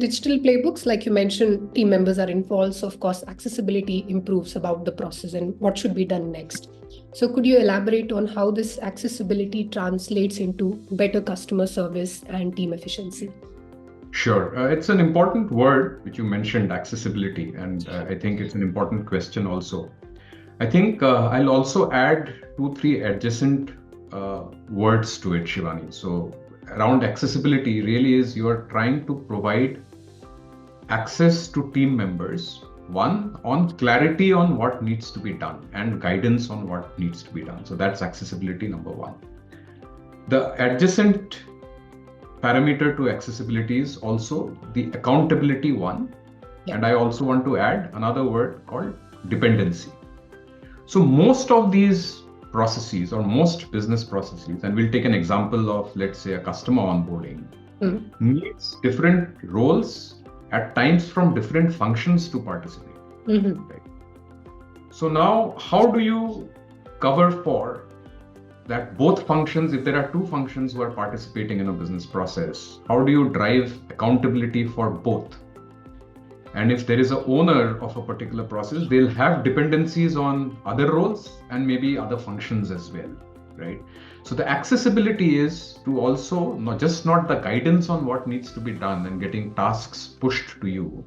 digital playbooks, like you mentioned, team members are involved. So of course, accessibility improves about the process and what should be done next. So could you elaborate on how this accessibility translates into better customer service and team efficiency? Sure. It's an important word which you mentioned, accessibility, and I think it's an important question also. I think I'll also add 2-3 adjacent words to it, Shivani. So around accessibility really is you are trying to provide access to team members, one, on clarity on what needs to be done and guidance on what needs to be done. So that's accessibility number one. The adjacent parameter to accessibility is also the accountability one. Yeah. And I also want to add another word called dependency. So most of these processes or most business processes, and we'll take an example of, let's say, a customer onboarding, needs different roles at times from different functions to participate. Right? So now, how do you cover for that both functions, if there are two functions who are participating in a business process, how do you drive accountability for both? And if there is an owner of a particular process, they'll have dependencies on other roles and maybe other functions as well, right? So the accessibility is to also not the guidance on what needs to be done and getting tasks pushed to you,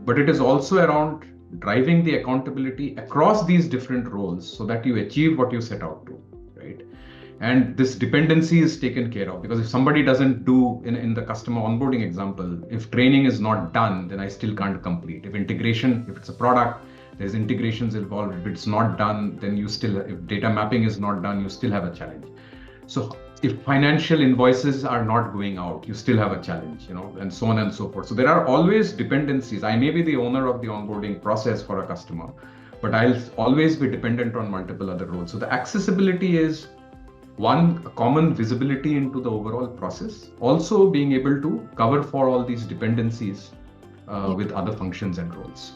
but it is also around driving the accountability across these different roles so that you achieve what you set out to, right? And this dependency is taken care of, because if somebody doesn't do, in the customer onboarding example, if training is not done, then I still can't complete. If integration, if it's a product, there's integrations involved. If it's not done, then if data mapping is not done, you still have a challenge. So if financial invoices are not going out, you still have a challenge, and so on and so forth. So there are always dependencies. I may be the owner of the onboarding process for a customer, but I'll always be dependent on multiple other roles. So the accessibility is one, a common visibility into the overall process, also being able to cover for all these dependencies with other functions and roles.